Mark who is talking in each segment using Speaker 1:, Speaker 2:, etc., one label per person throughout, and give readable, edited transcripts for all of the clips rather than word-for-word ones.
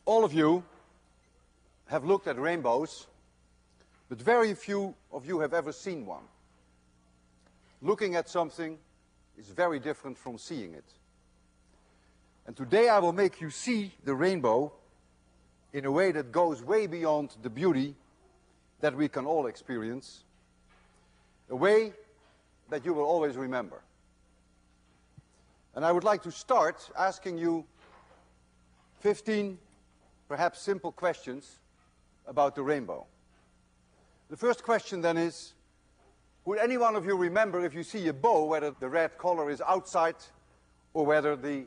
Speaker 1: All of you have looked at rainbows, but very few of you have ever seen one. Looking at something is very different from seeing it. And today I will make you see the rainbow in a way that goes way beyond the beauty that we can all experience, a way that you will always remember. And I would like to start asking you 15 perhaps simple questions about the rainbow. The first question then is, would any one of you remember if you see a bow whether the red color is outside or whether the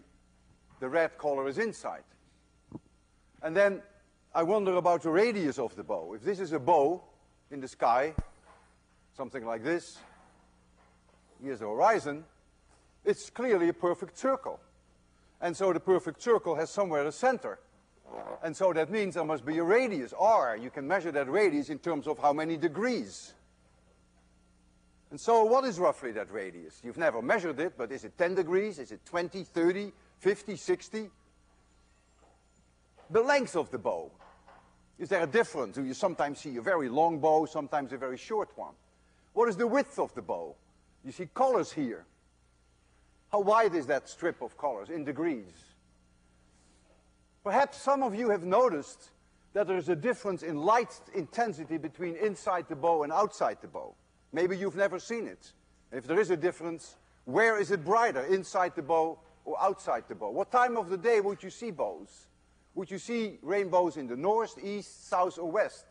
Speaker 1: red color is inside? And then I wonder about the radius of the bow. If this is a bow in the sky, something like this, here's the horizon, it's clearly a perfect circle. And so the perfect circle has somewhere a center. And so that means there must be a radius, r. You can measure that radius in terms of how many degrees. And so what is roughly that radius? You've never measured it, but is it 10 degrees? Is it 20, 30, 50, 60? The length of the bow. Is there a difference? Do you sometimes see a very long bow, sometimes a very short one? What is the width of the bow? You see colors here. How wide is that strip of colors in degrees? Perhaps some of you have noticed that there is a difference in light intensity between inside the bow and outside the bow. Maybe you've never seen it. If there is a difference, where is it brighter, inside the bow or outside the bow? What time of the day would you see bows? Would you see rainbows in the north, east, south, or west?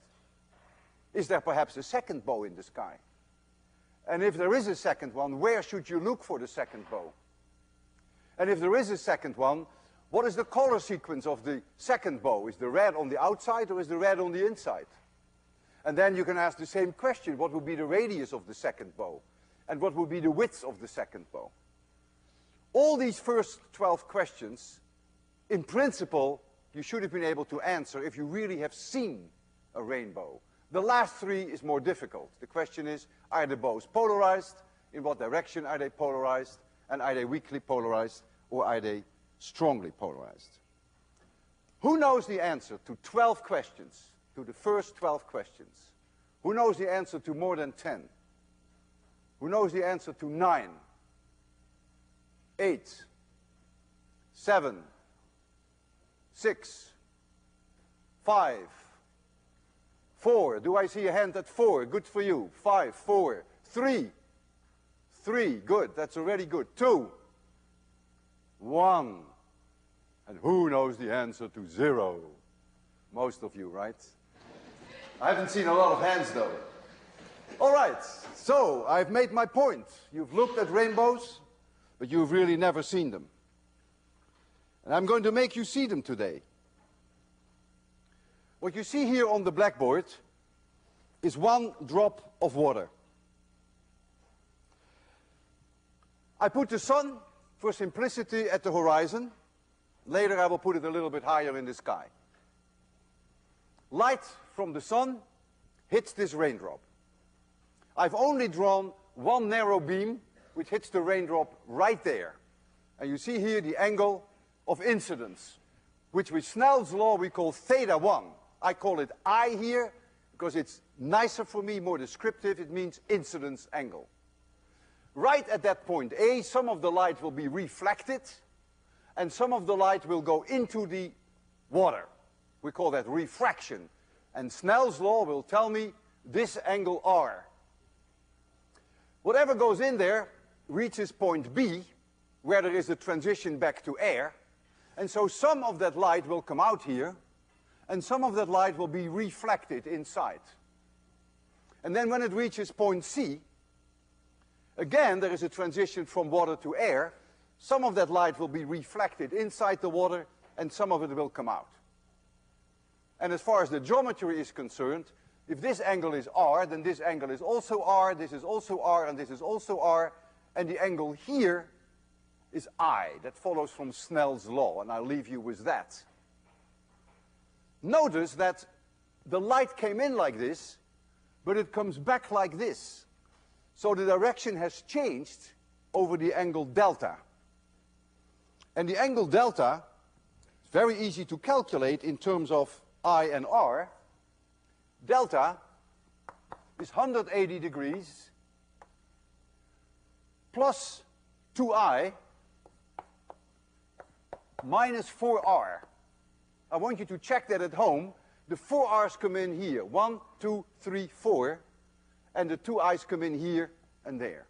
Speaker 1: Is there perhaps a second bow in the sky? And if there is a second one, where should you look for the second bow? And if there is a second one, what is the color sequence of the second bow? Is the red on the outside or is the red on the inside? And then you can ask the same question. What would be the radius of the second bow? And what would be the width of the second bow? All these first 12 questions, in principle, you should have been able to answer if you really have seen a rainbow. The last three is more difficult. The question is, are the bows polarized? In what direction are they polarized? And are they weakly polarized or are they strongly polarized? Who knows the answer to 12 questions, to the first 12 questions? Who knows the answer to more than 10? Who knows the answer to 9, 8, 7, 6, 5, 4? Do I see a hand at 4? Good for you. 5, 4, 3, 3, good, that's already good. 2, 1. And who knows the answer to 0? Most of you, right? I haven't seen a lot of hands though. All right, so I've made my point. You've looked at rainbows, but you've really never seen them. And I'm going to make you see them today. What you see here on the blackboard is one drop of water. I put the sun, for simplicity, at the horizon. Later I will put it a little bit higher in the sky. Light from the sun hits this raindrop. I've only drawn one narrow beam which hits the raindrop right there. And you see here the angle of incidence, which with Snell's law we call theta 1. I call it I here because it's nicer for me, more descriptive. It means incidence angle. Right at that point A, some of the light will be reflected and some of the light will go into the water. We call that refraction. And Snell's law will tell me this angle R. Whatever goes in there reaches point B, where there is a transition back to air. And so some of that light will come out here, and some of that light will be reflected inside. And then when it reaches point C, again there is a transition from water to air. Some of that light will be reflected inside the water, and some of it will come out. And as far as the geometry is concerned, if this angle is R, then this angle is also R, this is also R, and this is also R, and the angle here is I. That follows from Snell's law, and I'll leave you with that. Notice that the light came in like this, but it comes back like this. So the direction has changed over the angle delta. And the angle delta, very easy to calculate in terms of I and R. Delta is 180 degrees plus 2I minus 4R. I want you to check that at home. The 4R's come in here. 1, 2, 3, 4. And the 2I's come in here and there.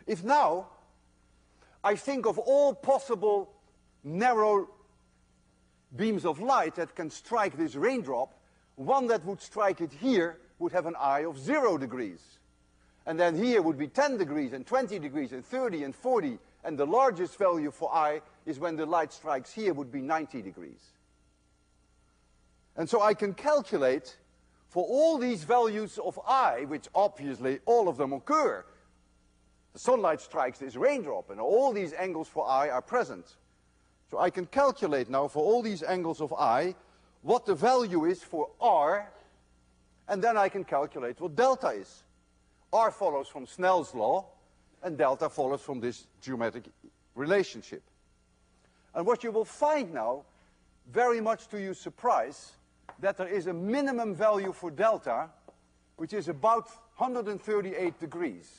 Speaker 1: If now I think of all possible narrow beams of light that can strike this raindrop, one that would strike it here would have an I of 0 degrees. And then here would be 10 degrees and 20 degrees and 30 and 40. And the largest value for I is when the light strikes here would be 90 degrees. And so I can calculate for all these values of I, which obviously all of them occur. The sunlight strikes this raindrop and all these angles for I are present. So I can calculate now for all these angles of I what the value is for R, and then I can calculate what delta is. R follows from Snell's law, and delta follows from this geometric relationship. And what you will find now, very much to your surprise, that there is a minimum value for delta, which is about 138 degrees.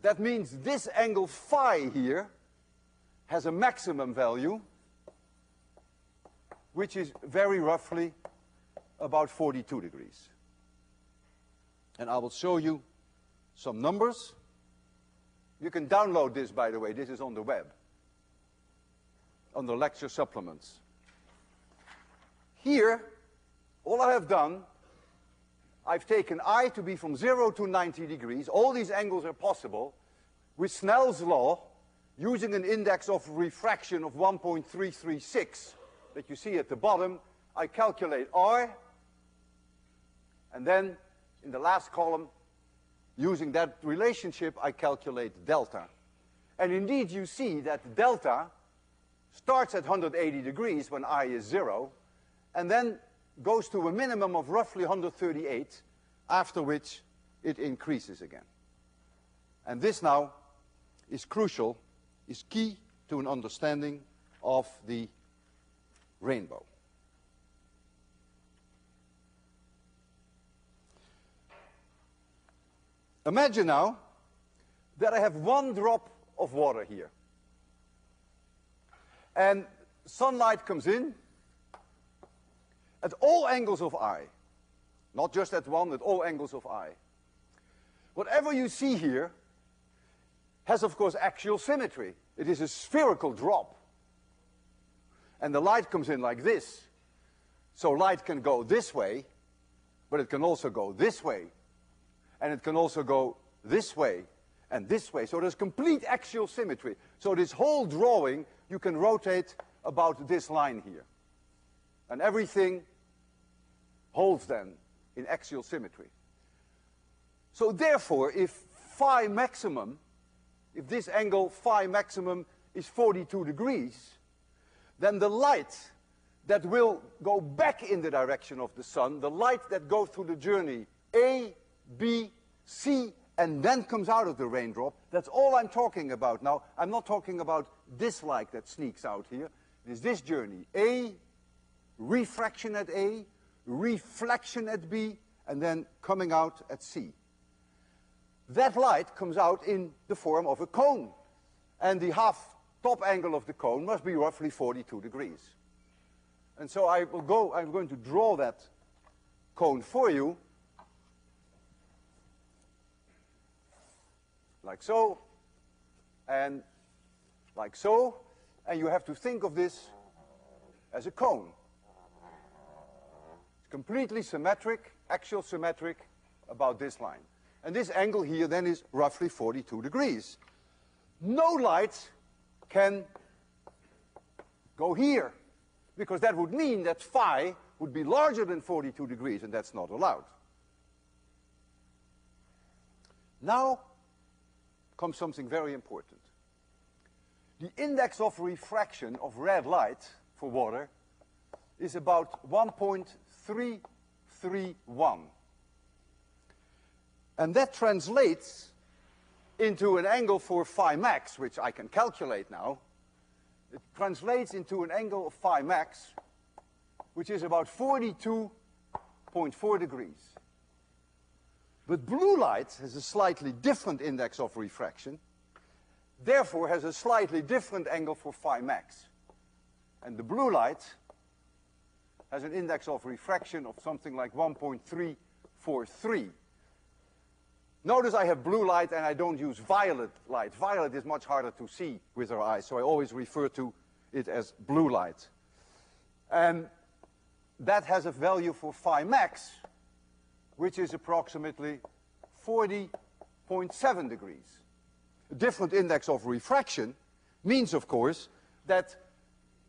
Speaker 1: That means this angle phi here has a maximum value, which is very roughly about 42 degrees. And I will show you some numbers. You can download this, by the way. This is on the web, on the lecture supplements. Here, all I have done, I've taken I to be from 0 to 90 degrees. All these angles are possible. With Snell's law, using an index of refraction of 1.336 that you see at the bottom, I calculate R, and then in the last column, using that relationship, I calculate delta. And indeed, you see that delta starts at 180 degrees when I is 0, and then goes to a minimum of roughly 138, after which it increases again. And this now is crucial, is key to an understanding of the rainbow. Imagine now that I have one drop of water here. And sunlight comes in at all angles of I. Not just at one, at all angles of I. Whatever you see here has, of course, axial symmetry. It is a spherical drop. And the light comes in like this. So light can go this way, but it can also go this way. And it can also go this way and this way. So there's complete axial symmetry. So this whole drawing, you can rotate about this line here. And everything holds then in axial symmetry. So therefore, if phi maximum, if this angle phi maximum is 42 degrees, then the light that will go back in the direction of the sun, the light that goes through the journey A, B, C, and then comes out of the raindrop, that's all I'm talking about now. I'm not talking about this light that sneaks out here. It is this journey. A, refraction at A, reflection at B, and then coming out at C. That light comes out in the form of a cone. And the half top angle of the cone must be roughly 42 degrees. And so I'm going to draw that cone for you. Like so, and like so, and you have to think of this as a cone. It's completely symmetric, axial symmetric, about this line. And this angle here then is roughly 42 degrees. No light can go here, because that would mean that phi would be larger than 42 degrees, and that's not allowed. Now comes something very important. The index of refraction of red light for water is about 1.331. And that translates into an angle for phi max, which I can calculate now, it translates into an angle of phi max, which is about 42.4 degrees. But blue light has a slightly different index of refraction, therefore has a slightly different angle for phi max. And the blue light has an index of refraction of something like 1.343. Notice I have blue light and I don't use violet light. Violet is much harder to see with our eyes, so I always refer to it as blue light. And that has a value for phi max, which is approximately 40.7 degrees. A different index of refraction means, of course, that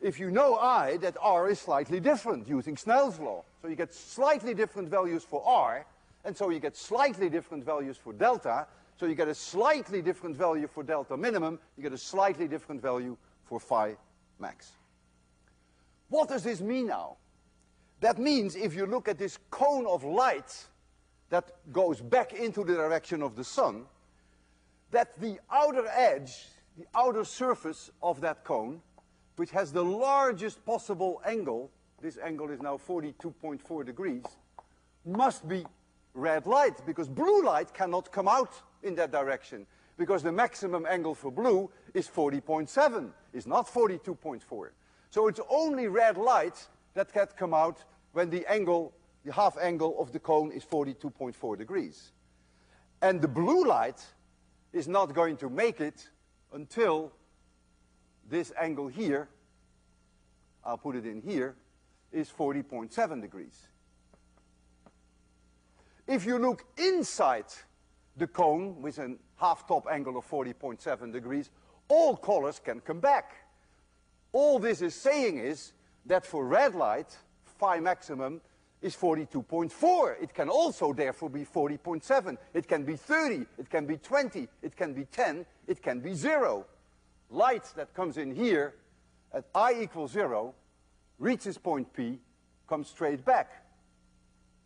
Speaker 1: if you know I, that R is slightly different using Snell's law. So you get slightly different values for R, and so you get slightly different values for delta. So you get a slightly different value for delta minimum, you get a slightly different value for phi max. What does this mean now? That means if you look at this cone of light that goes back into the direction of the sun, that the outer edge, the outer surface of that cone, which has the largest possible angle, this angle is now 42.4 degrees, must be red light, because blue light cannot come out in that direction, because the maximum angle for blue is 40.7, is not 42.4. So it's only red light that can come out when the angle, the half angle of the cone is 42.4 degrees. And the blue light is not going to make it until this angle here, I'll put it in here, is 40.7 degrees. If you look inside the cone with a half-top angle of 40.7 degrees, all colors can come back. All this is saying is that for red light, phi maximum is 42.4. It can also therefore be 40.7. It can be 30. It can be 20. It can be 10. It can be 0. Light that comes in here at I equals 0, reaches point P, comes straight back.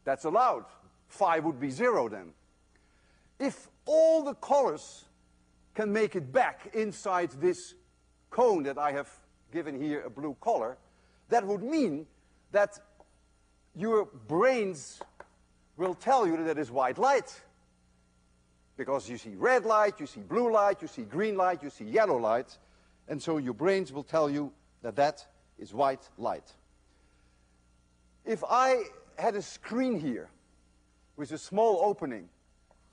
Speaker 1: That's allowed. Phi would be 0 then. If all the colors can make it back inside this cone that I have given here a blue color, that would mean that your brains will tell you that it is white light. Because you see red light, you see blue light, you see green light, you see yellow light, and so your brains will tell you that that is white light. If I had a screen here with a small opening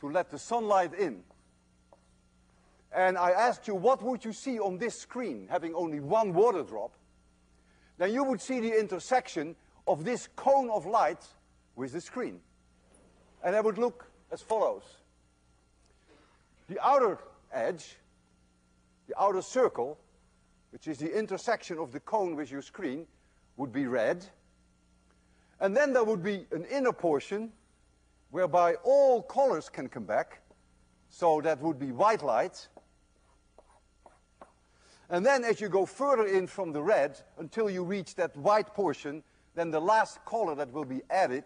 Speaker 1: to let the sunlight in, and I asked you what would you see on this screen, having only one water drop, then you would see the intersection of this cone of light with the screen. And that would look as follows. The outer edge, the outer circle, which is the intersection of the cone with your screen, would be red. And then there would be an inner portion whereby all colors can come back. So that would be white light. And then as you go further in from the red until you reach that white portion, then the last color that will be added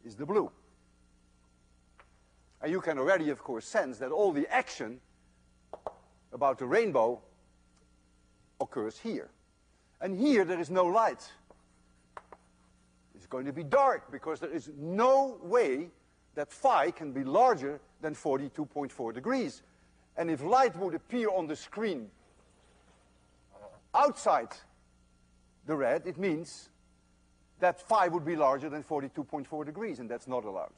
Speaker 1: is the blue. And you can already, of course, sense that all the action about the rainbow occurs here. And here there is no light. It's going to be dark because there is no way that phi can be larger than 42.4 degrees. And if light would appear on the screen outside the red, it means that phi would be larger than 42.4 degrees, and that's not allowed.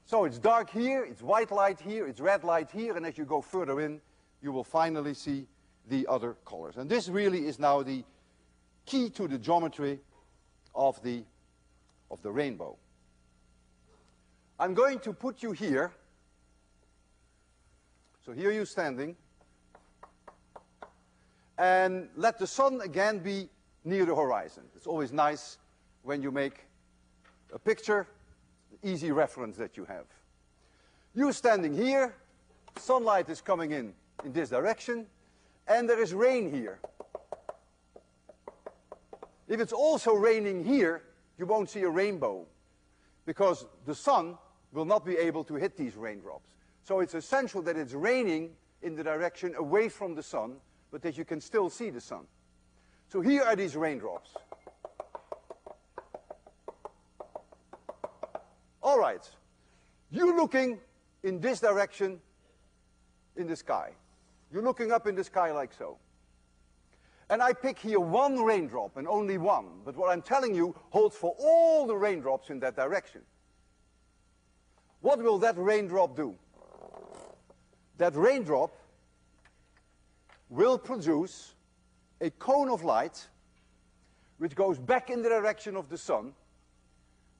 Speaker 1: So it's dark here, it's white light here, it's red light here, and as you go further in, you will finally see the other colors. And this really is now the key to the geometry of the rainbow. I'm going to put you here. So here you're standing. And let the sun again be near the horizon. It's always nice when you make a picture, easy reference that you have. You're standing here, sunlight is coming in this direction, and there is rain here. If it's also raining here, you won't see a rainbow, because the sun will not be able to hit these raindrops. So it's essential that it's raining in the direction away from the sun, but that you can still see the sun. So here are these raindrops. All right. You're looking in this direction in the sky. You're looking up in the sky like so. And I pick here one raindrop and only one. But what I'm telling you holds for all the raindrops in that direction. What will that raindrop do? That raindrop will produce a cone of light which goes back in the direction of the sun,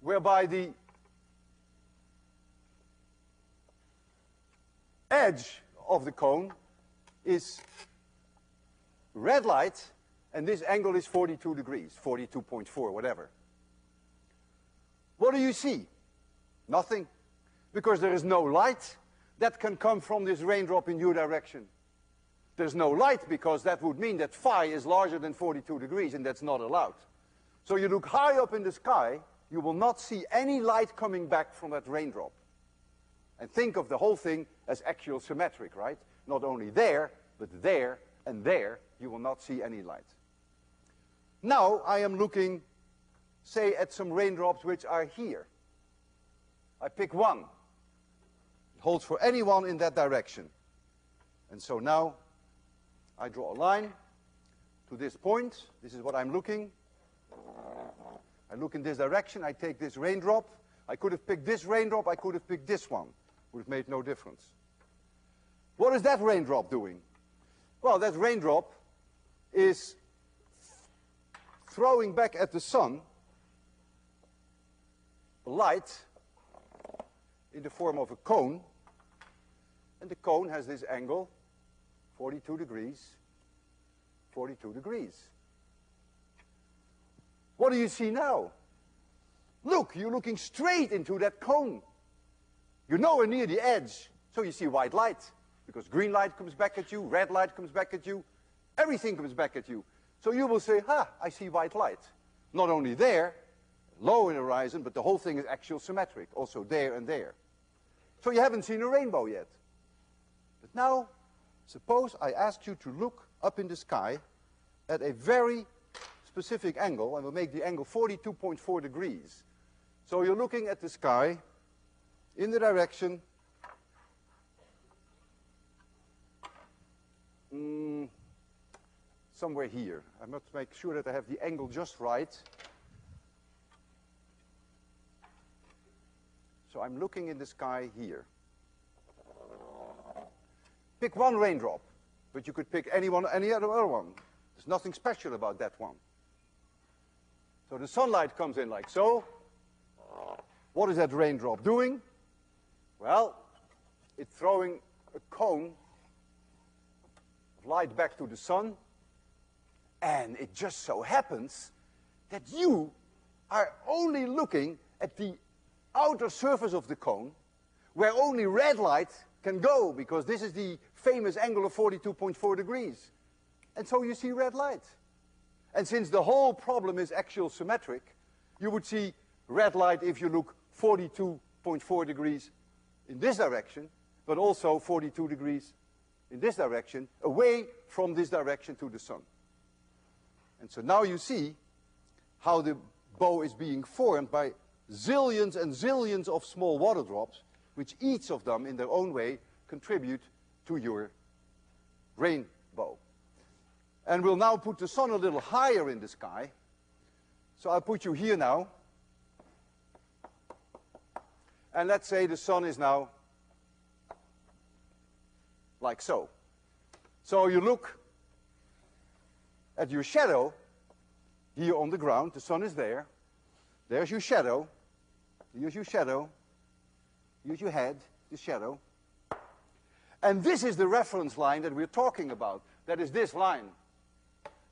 Speaker 1: whereby the edge of the cone is red light, and this angle is 42 degrees, 42.4, whatever. What do you see? Nothing, because there is no light that can come from this raindrop in your direction. There's no light because that would mean that phi is larger than 42 degrees, and that's not allowed. So you look high up in the sky, you will not see any light coming back from that raindrop. And think of the whole thing as axial symmetric, right? Not only there, but there and there, you will not see any light. Now I am looking, say, at some raindrops which are here. I pick one. It holds for anyone in that direction. And so now I draw a line to this point. This is what I'm looking. I look in this direction. I take this raindrop. I could have picked this raindrop. I could have picked this one. Would have made no difference. What is that raindrop doing? Well, that raindrop is throwing back at the sun light in the form of a cone, and the cone has this angle, 42 degrees, 42 degrees. What do you see now? Look, you're looking straight into that cone. You're nowhere near the edge, so you see white light, because green light comes back at you, red light comes back at you, everything comes back at you. So you will say, I see white light. Not only there, low in the horizon, but the whole thing is axial symmetric, also there and there. So you haven't seen a rainbow yet. But now, suppose I ask you to look up in the sky at a very specific angle, and we'll make the angle 42.4 degrees. So you're looking at the sky in the direction somewhere here. I must make sure that I have the angle just right. So I'm looking in the sky here. Pick one raindrop, but you could pick any other one. There's nothing special about that one. So the sunlight comes in like so. What is that raindrop doing? Well, it's throwing a cone of light back to the sun, and it just so happens that you are only looking at the outer surface of the cone, where only red light can go, because this is the famous angle of 42.4 degrees. And so you see red light. And since the whole problem is axial symmetric, you would see red light if you look 42.4 degrees in this direction, but also 42 degrees in this direction, away from this direction to the sun. And so now you see how the bow is being formed by zillions and zillions of small water drops, which each of them in their own way contribute to your rainbow. And we'll now put the sun a little higher in the sky. So I'll put you here now. And let's say the sun is now like so. So you look at your shadow here on the ground. The sun is there. There's your shadow. Here's your shadow. Here's your head, the shadow. And this is the reference line that we're talking about. That is this line.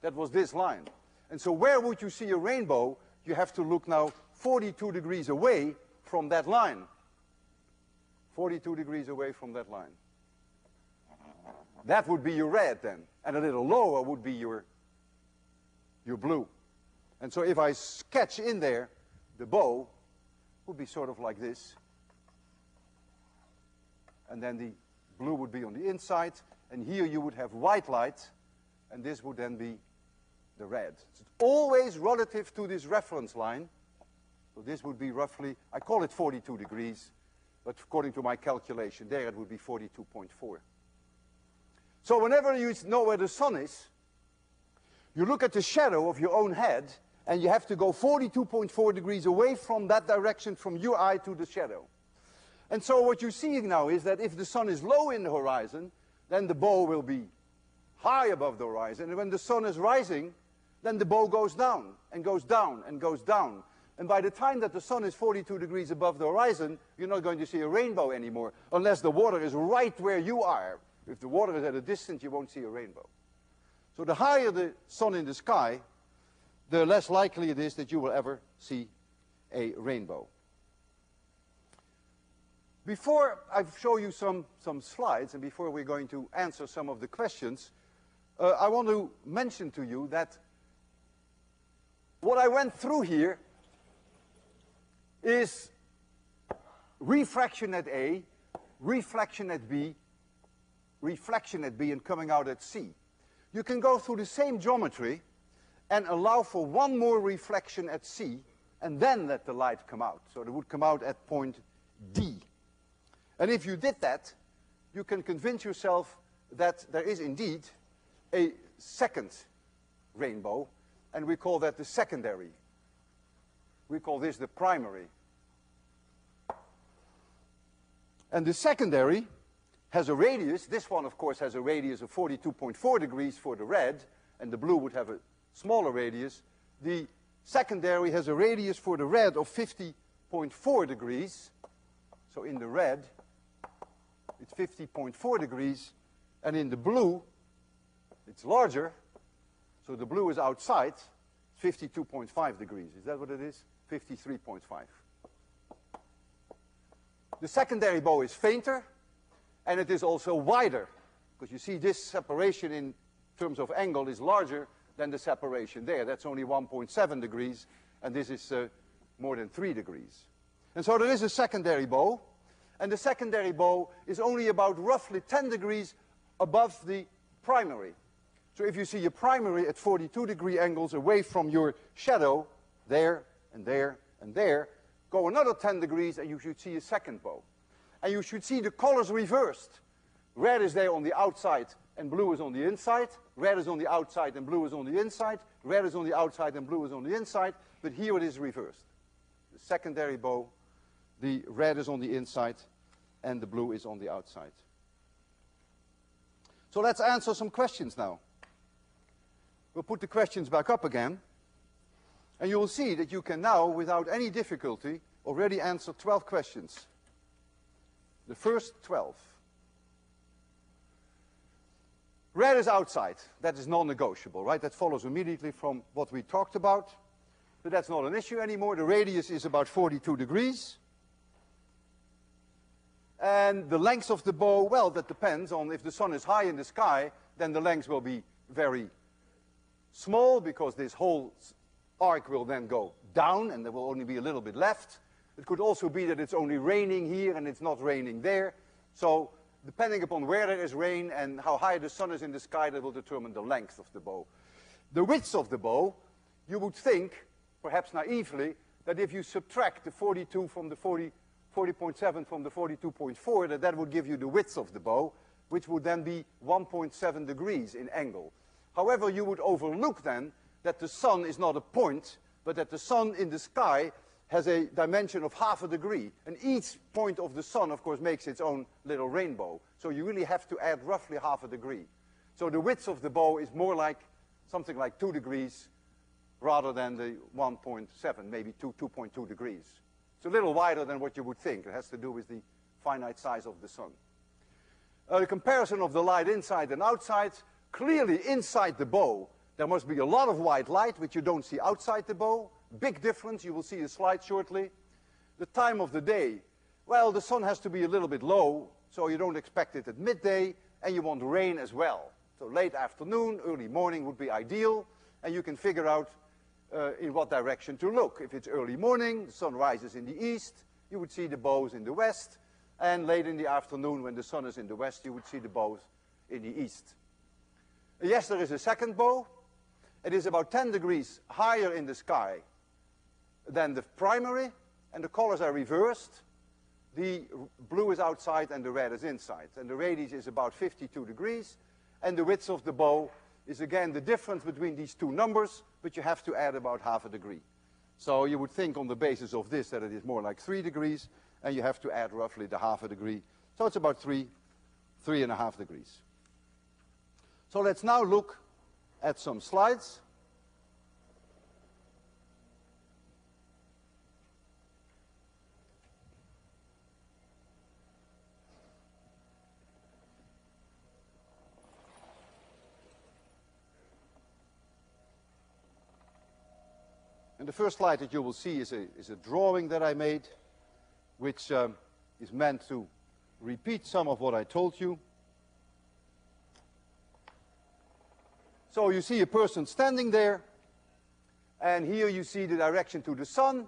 Speaker 1: That was this line. And so where would you see a rainbow? You have to look now 42 degrees away from that line. 42 degrees away from that line. That would be your red then. And a little lower would be your blue. And so if I sketch in there, the bow would be sort of like this. And then the blue would be on the inside. And here you would have white light. And this would then be the red. It's always relative to this reference line. So this would be roughly, I call it 42 degrees, but according to my calculation there it would be 42.4. So whenever you know where the sun is, you look at the shadow of your own head, and you have to go 42.4 degrees away from that direction, from your eye to the shadow. And so what you're seeing now is that if the sun is low in the horizon, then the bow will be high above the horizon. And when the sun is rising, then the bow goes down, and goes down, and goes down. And by the time that the sun is 42 degrees above the horizon, you're not going to see a rainbow anymore, unless the water is right where you are. If the water is at a distance, you won't see a rainbow. So the higher the sun in the sky, the less likely it is that you will ever see a rainbow. Before I show you some slides, and before we're going to answer some of the questions, I want to mention to you that what I went through here is refraction at A, reflection at B, reflection at B, and coming out at C. You can go through the same geometry and allow for one more reflection at C, and then let the light come out. So it would come out at point D. And if you did that, you can convince yourself that there is indeed a second rainbow, and we call that the secondary. We call this the primary. And the secondary has a radius. This one, of course, has a radius of 42.4 degrees for the red, and the blue would have a smaller radius. The secondary has a radius for the red of 50.4 degrees. So in the red, it's 50.4 degrees, and in the blue, it's larger. So the blue is outside, 52.5 degrees. Is that what it is? 53.5. The secondary bow is fainter, and it is also wider, because you see this separation in terms of angle is larger than the separation there. That's only 1.7 degrees, and this is more than 3 degrees. And so there is a secondary bow, and the secondary bow is only about roughly 10 degrees above the primary. So if you see your primary at 42 degree angles away from your shadow, there and there and there, go another 10 degrees and you should see a second bow. And you should see the colors reversed. Red is there on the outside and blue is on the inside. Red is on the outside and blue is on the inside. Red is on the outside and blue is on the inside. But here it is reversed. The secondary bow, the red is on the inside and the blue is on the outside. So let's answer some questions now. We'll put the questions back up again. And you will see that you can now, without any difficulty, already answer 12 questions. The first 12. Red is outside. That is non-negotiable, right? That follows immediately from what we talked about. But that's not an issue anymore. The radius is about 42 degrees. And the length of the bow, well, that depends on if the sun is high in the sky, then the length will be very small, because this whole arc will then go down and there will only be a little bit left. It could also be that it's only raining here and it's not raining there. So depending upon where there is rain and how high the sun is in the sky, that will determine the length of the bow. The width of the bow, you would think, perhaps naively, that if you subtract the 42 from the 40.7 from the 42.4, that would give you the width of the bow, which would then be 1.7 degrees in angle. However, you would overlook then that the sun is not a point, but that the sun in the sky has a dimension of half a degree. And each point of the sun, of course, makes its own little rainbow. So you really have to add roughly half a degree. So the width of the bow is more like something like 2 degrees rather than the 1.7, maybe 2.2 degrees. It's a little wider than what you would think. It has to do with the finite size of the sun. The comparison of the light inside and outside, clearly inside the bow, there must be a lot of white light, which you don't see outside the bow. Big difference, you will see a slide shortly. The time of the day, well, the sun has to be a little bit low, so you don't expect it at midday, and you want rain as well. So late afternoon, early morning would be ideal, and you can figure out in what direction to look. If it's early morning, the sun rises in the east, you would see the bows in the west, and late in the afternoon, when the sun is in the west, you would see the bows in the east. Yes, there is a second bow. It is about 10 degrees higher in the sky than the primary, and the colors are reversed. The blue is outside and the red is inside. And the radius is about 52 degrees, and the width of the bow is again the difference between these two numbers, but you have to add about half a degree. So you would think on the basis of this that it is more like 3 degrees, and you have to add roughly the half a degree. So it's about 3.5 degrees. So let's now look at some slides. And the first slide that you will see is a drawing that I made, which is meant to repeat some of what I told you. So you see a person standing there, and here you see the direction to the sun.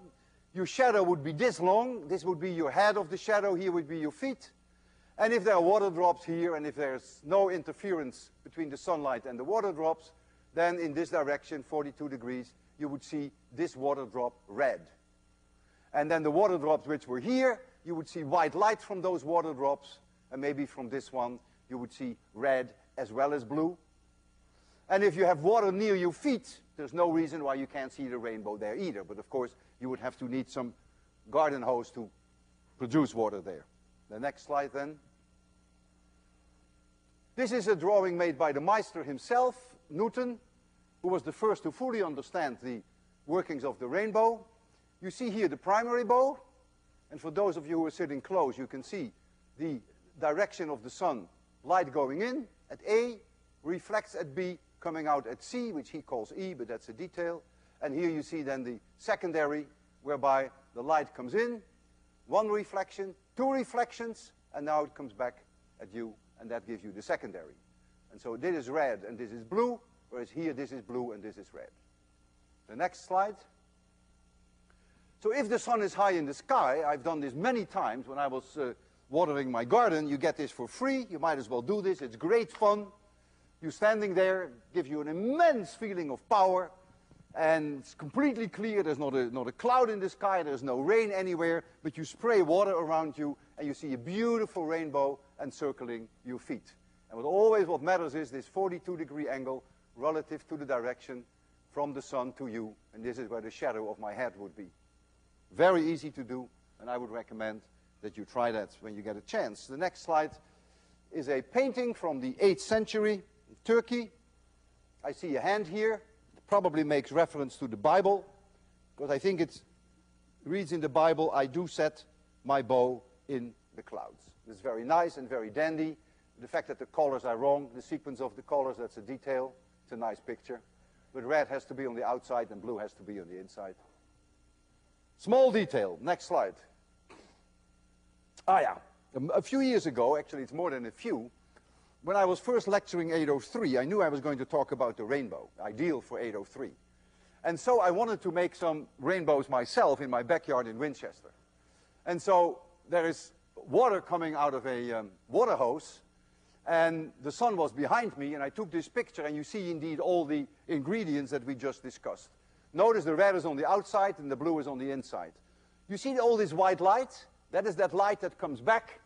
Speaker 1: Your shadow would be this long. This would be your head of the shadow. Here would be your feet. And if there are water drops here, and if there's no interference between the sunlight and the water drops, then in this direction, 42 degrees, you would see this water drop red. And then the water drops which were here, you would see white light from those water drops, and maybe from this one, you would see red as well as blue. And if you have water near your feet, there's no reason why you can't see the rainbow there either. But of course, you would have to need some garden hose to produce water there. The next slide then. This is a drawing made by the Meister himself, Newton, who was the first to fully understand the workings of the rainbow. You see here the primary bow, and for those of you who are sitting close, you can see the direction of the sun, light going in at A, reflects at B, coming out at C, which he calls E, but that's a detail. And here you see then the secondary, whereby the light comes in, one reflection, two reflections, and now it comes back at you, and that gives you the secondary. And so this is red and this is blue, whereas here this is blue and this is red. The next slide. So if the sun is high in the sky, I've done this many times when I was watering my garden. You get this for free. You might as well do this. It's great fun. You're standing there, gives you an immense feeling of power, and it's completely clear. There's not a cloud in the sky. There's no rain anywhere, but you spray water around you, and you see a beautiful rainbow encircling your feet. And what matters is this 42-degree angle relative to the direction from the sun to you, and this is where the shadow of my head would be. Very easy to do, and I would recommend that you try that when you get a chance. The next slide is a painting from the 8th century in Turkey. I see a hand here. It probably makes reference to the Bible, because I think it reads in the Bible, "I do set my bow in the clouds." It's very nice and very dandy. The fact that the colors are wrong, the sequence of the colors, that's a detail. It's a nice picture. But red has to be on the outside and blue has to be on the inside. Small detail. Next slide. Ah, yeah. A few years ago, actually it's more than a few, when I was first lecturing 803, I knew I was going to talk about the rainbow, ideal for 803. And so I wanted to make some rainbows myself in my backyard in Winchester. And so there is water coming out of a water hose, and the sun was behind me, and I took this picture, and you see indeed all the ingredients that we just discussed. Notice the red is on the outside and the blue is on the inside. You see all this white light? That is that light that comes back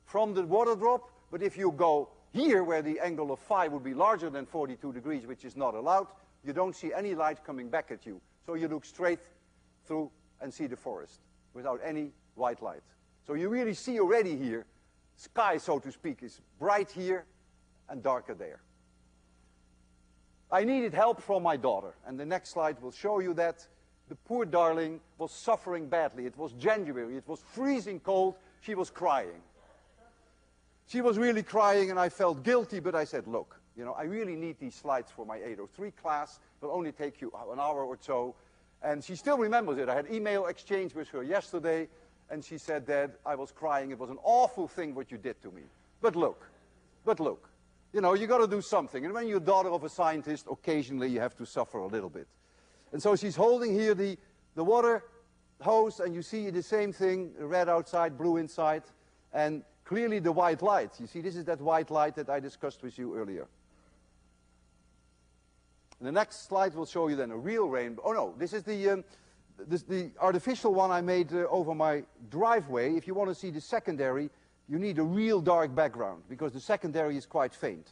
Speaker 1: from the water drop, but if you go here where the angle of phi would be larger than 42 degrees, which is not allowed, you don't see any light coming back at you. So you look straight through and see the forest without any white light. So you really see already here, sky, so to speak, is bright here and darker there. I needed help from my daughter, and the next slide will show you that. The poor darling was suffering badly. It was January, it was freezing cold, she was crying. She was really crying, and I felt guilty, but I said, look, you know, I really need these slides for my 803 class. It will only take you an hour or so. And she still remembers it. I had email exchange with her yesterday, and she said, Dad, I was crying. It was an awful thing what you did to me. But look, you know, you got to do something. And when you're daughter of a scientist, occasionally you have to suffer a little bit. And so she's holding here the water hose, and you see the same thing, red outside, blue inside, and clearly the white light. You see, this is that white light that I discussed with you earlier. And the next slide will show you then a real rainbow. Oh no, this is the artificial one I made over my driveway. If you want to see the secondary, you need a real dark background, because the secondary is quite faint.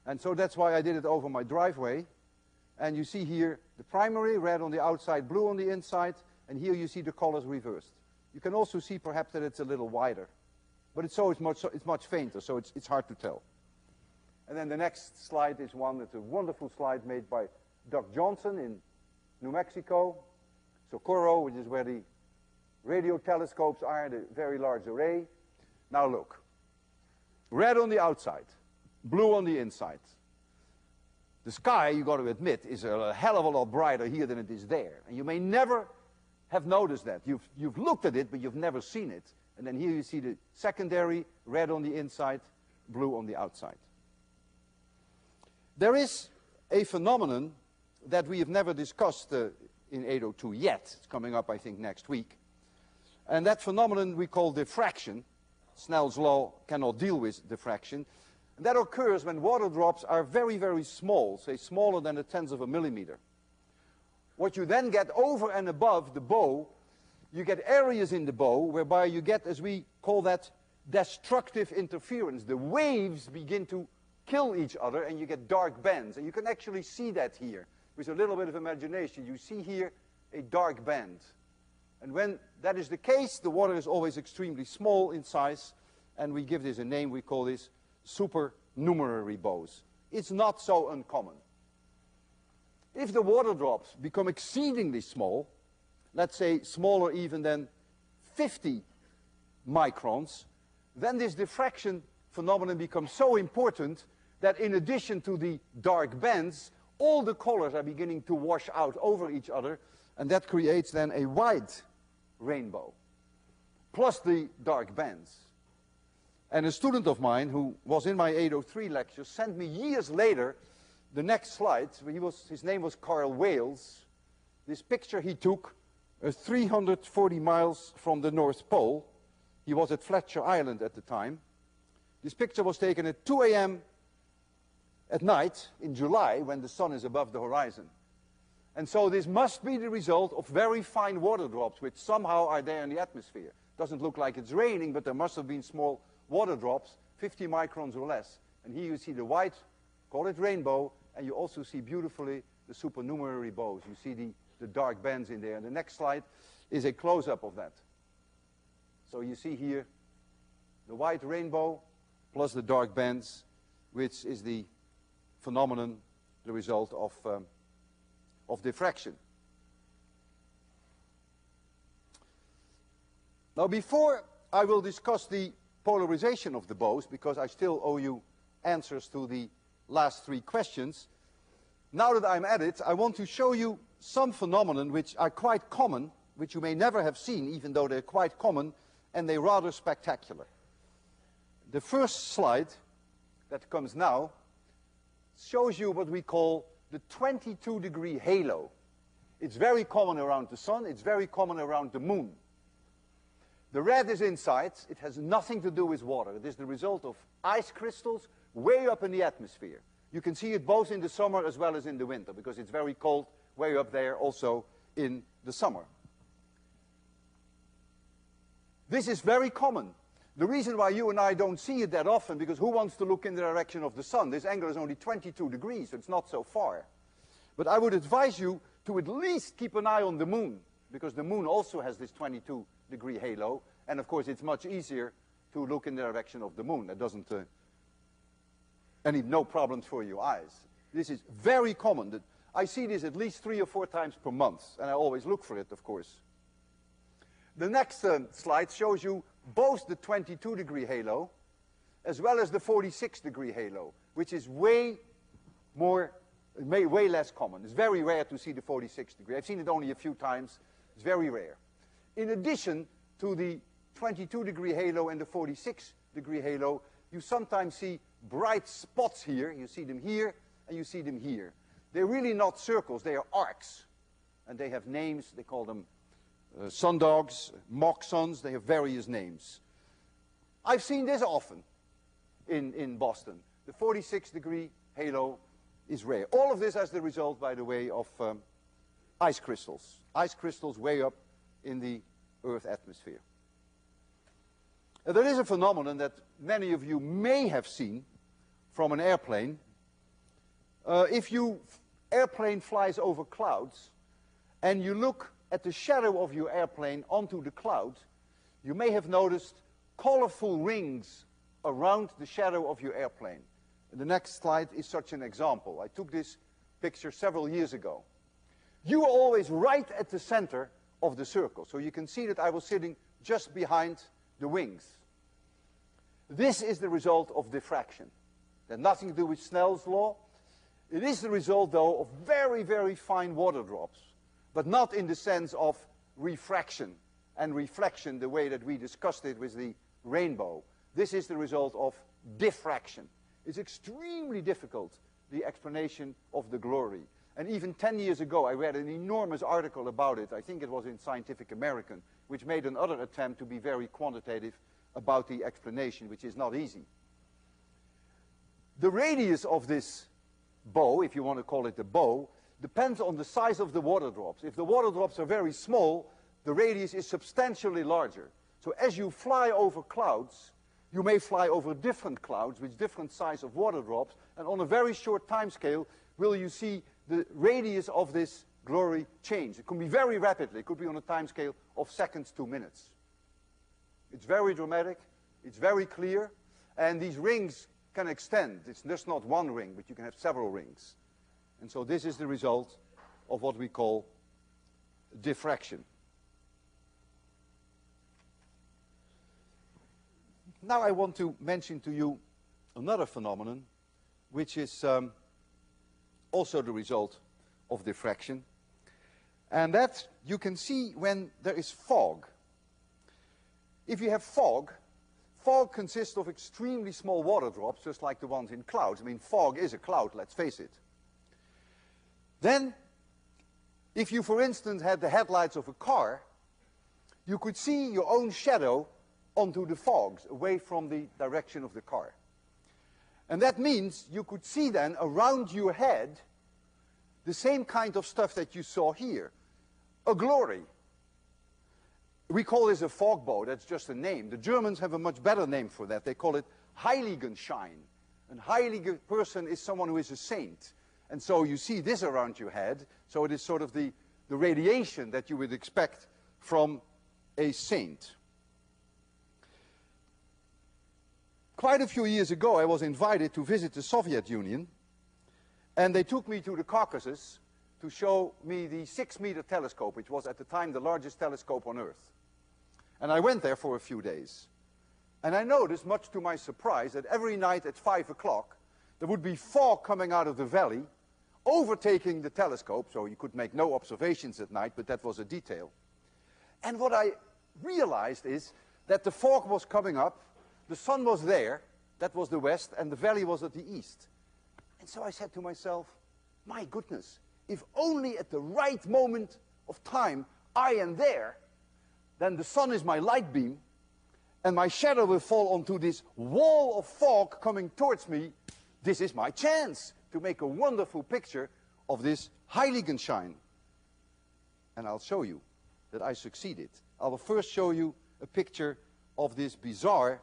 Speaker 1: And so that's why I did it over my driveway. And you see here the primary, red on the outside, blue on the inside, and here you see the colors reversed. You can also see perhaps that it's a little wider. But it's much fainter, so it's hard to tell. And then the next slide is one that's a wonderful slide made by Doc Johnson in New Mexico. Socorro, which is where the radio telescopes are, the very large array. Now look, red on the outside, blue on the inside. The sky, you got to admit, is a hell of a lot brighter here than it is there. And you may never have noticed that. You've looked at it, but you've never seen it. And then here you see the secondary, red on the inside, blue on the outside. There is a phenomenon that we have never discussed in 802 yet. It's coming up, I think, next week. And that phenomenon we call diffraction. Snell's law cannot deal with diffraction. And that occurs when water drops are very, very small, say smaller than a tenth of a millimeter. What you then get over and above the bow, you get areas in the bow whereby you get, as we call that, destructive interference. The waves begin to kill each other and you get dark bands. And you can actually see that here. With a little bit of imagination, you see here a dark band. And when that is the case, the water is always extremely small in size, and we give this a name, we call this supernumerary bows. It's not so uncommon. If the water drops become exceedingly small, let's say smaller even than 50 microns, then this diffraction phenomenon becomes so important that in addition to the dark bands, all the colors are beginning to wash out over each other, and that creates then a wide rainbow, plus the dark bands. And a student of mine who was in my 803 lecture sent me years later the next slide. His name was Carl Wales. This picture he took 340 miles from the North Pole. He was at Fletcher Island at the time. This picture was taken at 2 a.m. at night in July when the sun is above the horizon. And so this must be the result of very fine water drops which somehow are there in the atmosphere. Doesn't look like it's raining, but there must have been small water drops, 50 microns or less. And here you see the white, call it rainbow, and you also see beautifully the supernumerary bows. You see the dark bands in there. And the next slide is a close-up of that. So you see here the white rainbow plus the dark bands, which is the phenomenon, the result of diffraction. Now, before I will discuss the polarization of the bows, because I still owe you answers to the last three questions, now that I'm at it, I want to show you some phenomenon which are quite common, which you may never have seen, even though they're quite common, and they're rather spectacular. The first slide that comes now shows you what we call the 22-degree halo. It's very common around the sun. It's very common around the moon. The red is inside. It has nothing to do with water. It is the result of ice crystals way up in the atmosphere. You can see it both in the summer as well as in the winter, because it's very cold way up there also in the summer. This is very common. The reason why you and I don't see it that often, because who wants to look in the direction of the sun? This angle is only 22 degrees, so it's not so far. But I would advise you to at least keep an eye on the moon, because the moon also has this 22-degree halo, and of course it's much easier to look in the direction of the moon. That doesn't any no problems for your eyes. This is very common. I see this at least 3 or 4 times per month, and I always look for it, of course. The next slide shows you both the 22-degree halo as well as the 46-degree halo, which is way less common. It's very rare to see the 46-degree. I've seen it only a few times. It's very rare. In addition to the 22-degree halo and the 46-degree halo, you sometimes see bright spots here. You see them here, and you see them here. They're really not circles. They are arcs. And they have names. They call them sundogs, mock suns. They have various names. I've seen this often in Boston. The 46-degree halo is rare. All of this as the result, by the way, of ice crystals. Ice crystals way up in the Earth atmosphere. There is a phenomenon that many of you may have seen from an airplane. If your airplane flies over clouds and you look at the shadow of your airplane onto the cloud, you may have noticed colorful rings around the shadow of your airplane. The next slide is such an example. I took this picture several years ago. You are always right at the center of the circle, so you can see that I was sitting just behind the wings. This is the result of diffraction. It has nothing to do with Snell's law. It is the result, though, of very, very fine water drops, but not in the sense of refraction and reflection the way that we discussed it with the rainbow. This is the result of diffraction. It's extremely difficult, the explanation of the glory. And even 10 years ago, I read an enormous article about it. I think it was in Scientific American, which made another attempt to be very quantitative about the explanation, which is not easy. The radius of this bow, if you want to call it a bow, depends on the size of the water drops. If the water drops are very small, the radius is substantially larger. So as you fly over clouds, you may fly over different clouds with different size of water drops, and on a very short time scale will you see the radius of this glory change. It can be very rapidly. It could be on a time scale of seconds to minutes. It's very dramatic, it's very clear, and these rings can extend. It's just not one ring, but you can have several rings. And so this is the result of what we call diffraction. Now I want to mention to you another phenomenon, which is also the result of diffraction. And that you can see when there is fog. If you have fog, fog consists of extremely small water drops, just like the ones in clouds. I mean, fog is a cloud, let's face it. Then, if you, for instance, had the headlights of a car, you could see your own shadow onto the fogs, away from the direction of the car. And that means you could see then around your head the same kind of stuff that you saw here, a glory. We call this a fog bow, that's just a name. The Germans have a much better name for that. They call it Heiligenschein. And heilige person is someone who is a saint. And so you see this around your head, so it is sort of the radiation that you would expect from a saint. Quite a few years ago, I was invited to visit the Soviet Union, and they took me to the Caucasus to show me the 6-meter telescope, which was at the time the largest telescope on Earth. And I went there for a few days. And I noticed, much to my surprise, that every night at 5 o'clock, there would be fog coming out of the valley, overtaking the telescope, so you could make no observations at night, but that was a detail. And what I realized is that the fog was coming up, the sun was there, that was the west, and the valley was at the east. And so I said to myself, my goodness, if only at the right moment of time I am there, then the sun is my light beam, and my shadow will fall onto this wall of fog coming towards me. This is my chance to make a wonderful picture of this Heiligenschein. And I'll show you that I succeeded. I will first show you a picture of this bizarre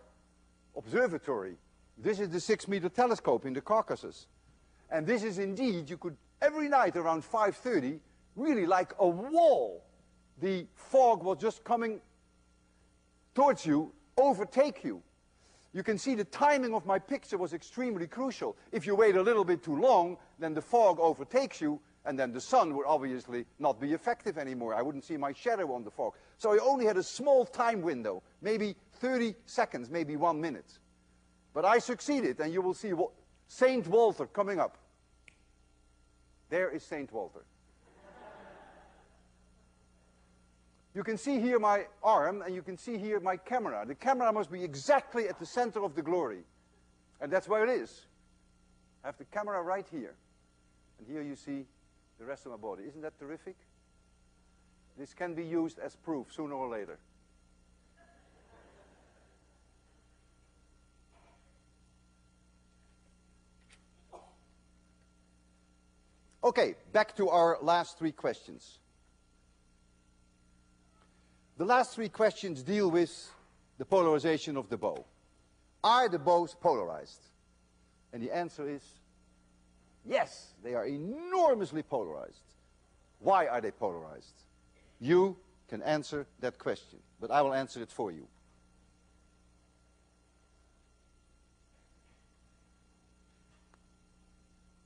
Speaker 1: observatory. This is the 6-meter telescope in the Caucasus. And this is indeed, you could every night around 5:30, really like a wall. The fog was just coming towards you, overtake you. You can see the timing of my picture was extremely crucial. If you wait a little bit too long, then the fog overtakes you, and then the sun would obviously not be effective anymore. I wouldn't see my shadow on the fog. So I only had a small time window, maybe 30 seconds, maybe 1 minute. But I succeeded, and you will see Saint Walter coming up. There is Saint Walter. You can see here my arm, and you can see here my camera. The camera must be exactly at the center of the glory. And that's where it is. I have the camera right here. And here you see the rest of my body. Isn't that terrific? This can be used as proof sooner or later. Okay, back to our last three questions. The last three questions deal with the polarization of the bow. Are the bows polarized? And the answer is yes, they are enormously polarized. Why are they polarized? You can answer that question, but I will answer it for you.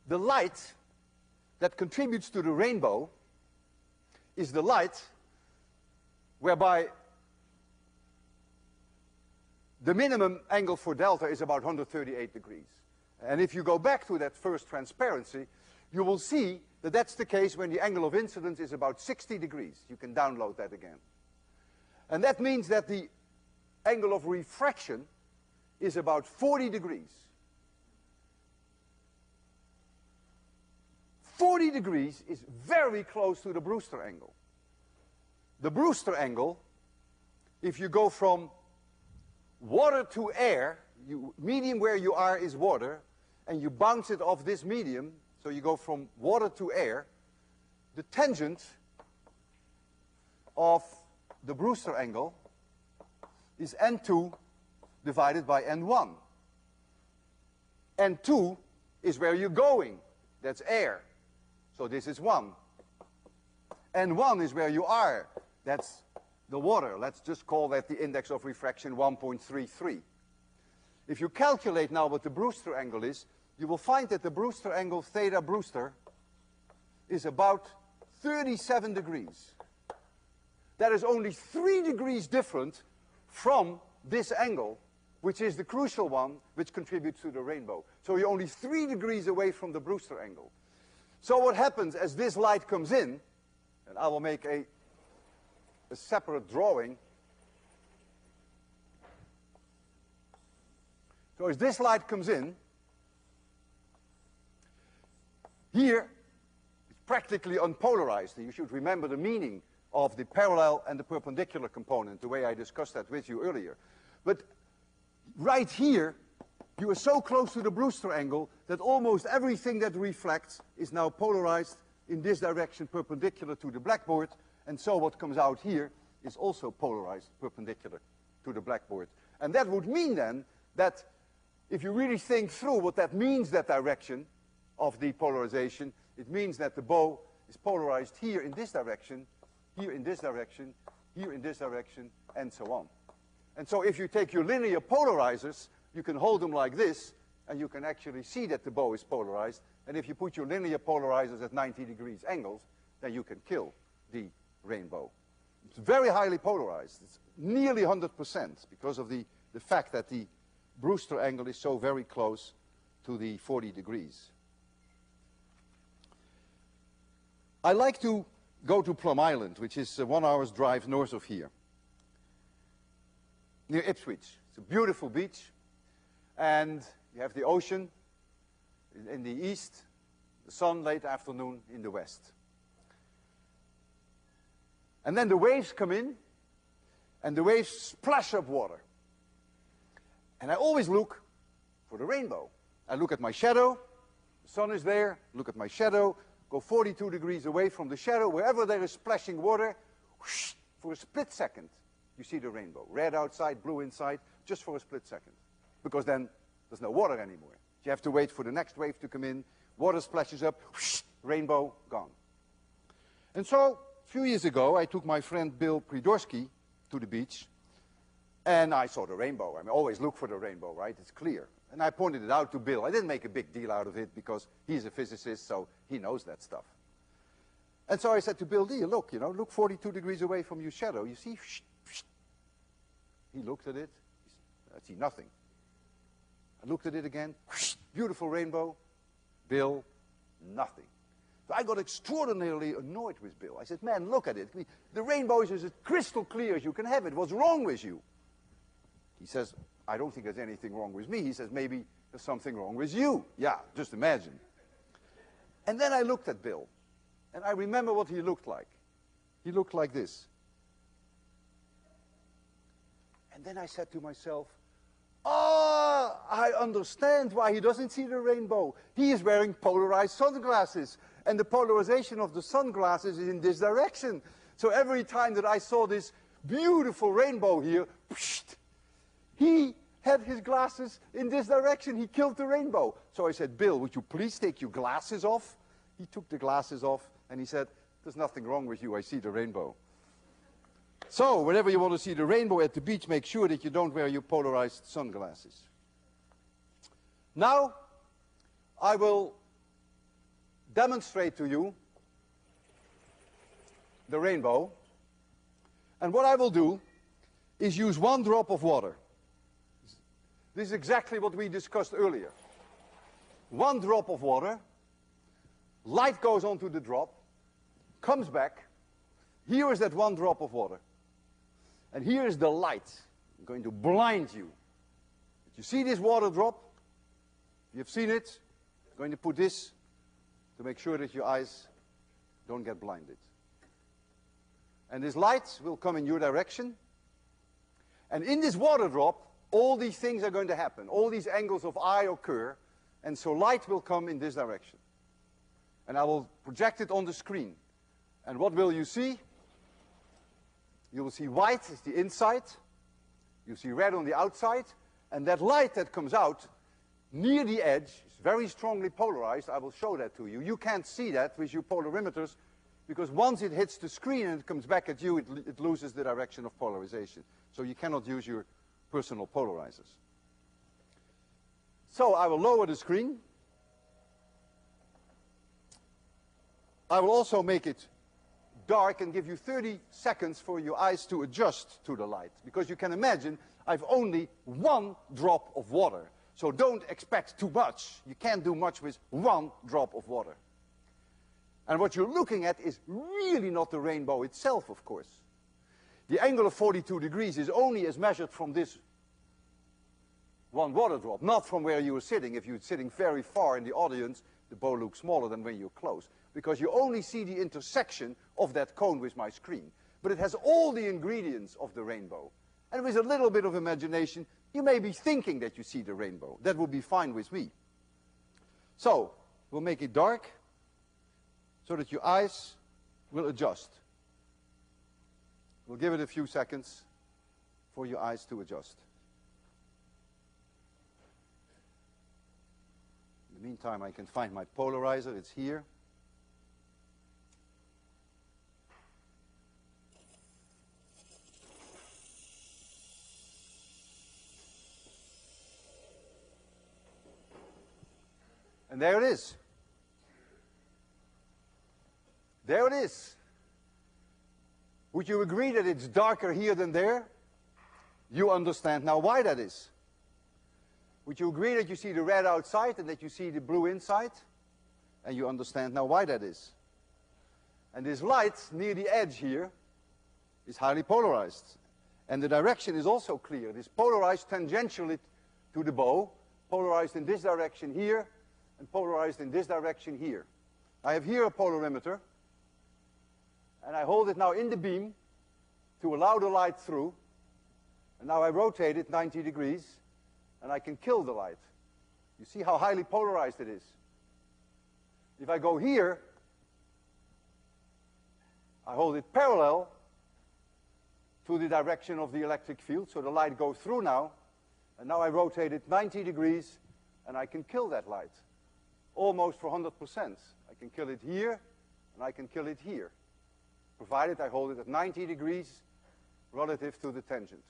Speaker 1: The light that contributes to the rainbow is the light whereby the minimum angle for delta is about 138 degrees. And if you go back to that first transparency, you will see that that's the case when the angle of incidence is about 60 degrees. You can download that again. And that means that the angle of refraction is about 40 degrees. 40 degrees is very close to the Brewster angle. The Brewster angle, if you go from water to air, medium where you are is water, and you bounce it off this medium, so you go from water to air, the tangent of the Brewster angle is n2 divided by n1. n2 is where you're going, that's air, so this is 1. n1 is where you are, that's the water. Let's just call that the index of refraction 1.33. If you calculate now what the Brewster angle is, you will find that the Brewster angle, theta Brewster, is about 37 degrees. That is only 3 degrees different from this angle, which is the crucial one, which contributes to the rainbow. So you're only 3 degrees away from the Brewster angle. So what happens as this light comes in, and I will make a separate drawing. So as this light comes in, here it's practically unpolarized. You should remember the meaning of the parallel and the perpendicular component, the way I discussed that with you earlier. But right here, you are so close to the Brewster angle that almost everything that reflects is now polarized in this direction perpendicular to the blackboard, and so what comes out here is also polarized perpendicular to the blackboard. And that would mean then that if you really think through what that means, that direction of the polarization, it means that the bow is polarized here in this direction, here in this direction, here in this direction, and so on. And so if you take your linear polarizers, you can hold them like this, and you can actually see that the bow is polarized. And if you put your linear polarizers at 90 degrees angles, then you can kill the rainbow. It's very highly polarized. It's nearly 100% because of the fact that the Brewster angle is so very close to the 40 degrees. I like to go to Plum Island, which is 1 hour's drive north of here, near Ipswich. It's a beautiful beach, and you have the ocean in the east, the sun late afternoon in the west. And then the waves come in, and the waves splash up water. And I always look for the rainbow. I look at my shadow, the sun is there, look at my shadow, go 42 degrees away from the shadow, wherever there is splashing water, whoosh, for a split second, you see the rainbow. Red outside, blue inside, just for a split second. Because then there's no water anymore. You have to wait for the next wave to come in, water splashes up, whoosh, rainbow, gone. And so, a few years ago, I took my friend Bill Pridorsky to the beach, and I saw the rainbow. I mean, always look for the rainbow, right? It's clear. And I pointed it out to Bill. I didn't make a big deal out of it because he's a physicist, so he knows that stuff. And so I said to Bill, look, look 42 degrees away from your shadow. You see? He looked at it. I see nothing. I looked at it again. Beautiful rainbow. Bill, nothing. So I got extraordinarily annoyed with Bill. I said, man, look at it. The rainbow is as crystal clear as you can have it. What's wrong with you? He says, I don't think there's anything wrong with me. He says, maybe there's something wrong with you. Yeah, just imagine. And then I looked at Bill, and I remember what he looked like. He looked like this. And then I said to myself, I understand why he doesn't see the rainbow. He is wearing polarized sunglasses. and the polarization of the sunglasses is in this direction. So every time that I saw this beautiful rainbow here, he had his glasses in this direction. He killed the rainbow. So I said, Bill, would you please take your glasses off? He took the glasses off and he said, there's nothing wrong with you, I see the rainbow. So whenever you want to see the rainbow at the beach, make sure that you don't wear your polarized sunglasses. Now, I will demonstrate to you the rainbow. And what I will do is use 1 drop of water. This is exactly what we discussed earlier. 1 drop of water, light goes onto the drop, comes back. Here is that 1 drop of water. And here is the light. I'm going to blind you. Did you see this water drop? You've seen it. I'm going to put this to make sure that your eyes don't get blinded. And this light will come in your direction. And in this water drop, all these things are going to happen. All these angles of eye occur. And so light will come in this direction. And I will project it on the screen. And what will you see? You will see white is the inside. You see red on the outside. And that light that comes out near the edge is very strongly polarized. I will show that to you. You can't see that with your polarimeters because once it hits the screen and it comes back at you, it loses the direction of polarization. So you cannot use your personal polarizers. So I will lower the screen. I will also make it dark and give you 30 seconds for your eyes to adjust to the light. Because you can imagine, I've only 1 drop of water. So don't expect too much. You can't do much with 1 drop of water. And what you're looking at is really not the rainbow itself, of course. The angle of 42 degrees is only as measured from this 1 water drop, not from where you were sitting. If you're sitting very far in the audience, the bow looks smaller than when you're close. Because you only see the intersection of that cone with my screen. But it has all the ingredients of the rainbow. And with a little bit of imagination, you may be thinking that you see the rainbow. That would be fine with me. So, we'll make it dark so that your eyes will adjust. We'll give it a few seconds for your eyes to adjust. In the meantime, I can find my polarizer. It's here. And there it is. There it is. Would you agree that it's darker here than there? You understand now why that is. Would you agree that you see the red outside and that you see the blue inside? And you understand now why that is. And this light near the edge here is highly polarized. And the direction is also clear. It is polarized tangentially to the bow, polarized in this direction here, and polarized in this direction here. I have here a polarimeter, and I hold it now in the beam to allow the light through. And now I rotate it 90 degrees, and I can kill the light. You see how highly polarized it is. If I go here, I hold it parallel to the direction of the electric field, so the light goes through now, and now I rotate it 90 degrees, and I can kill that light. Almost for 100%. I can kill it here, and I can kill it here, provided I hold it at 90 degrees relative to the tangent.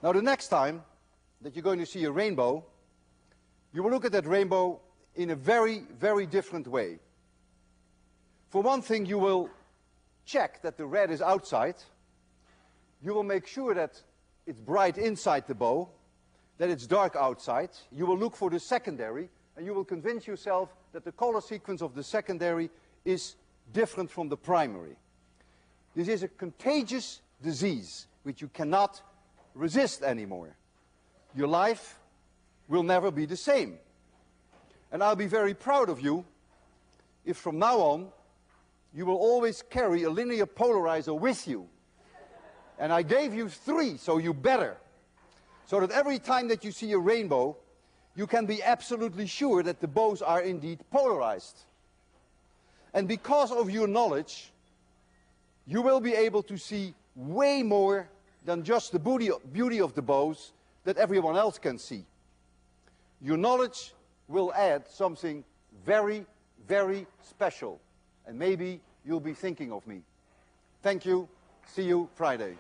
Speaker 1: Now the next time that you're going to see a rainbow, you will look at that rainbow in a very, very different way. For one thing, you will check that the red is outside. You will make sure that it's bright inside the bow, that it's dark outside. You will look for the secondary, and you will convince yourself that the color sequence of the secondary is different from the primary. This is a contagious disease which you cannot resist anymore. Your life will never be the same. And I'll be very proud of you if from now on you will always carry a linear polarizer with you. And I gave you 3, so you better. So that every time that you see a rainbow, you can be absolutely sure that the bows are indeed polarized. And because of your knowledge, you will be able to see way more than just the beauty of the bows that everyone else can see. Your knowledge will add something very, very special. And maybe you'll be thinking of me. Thank you. See you Friday.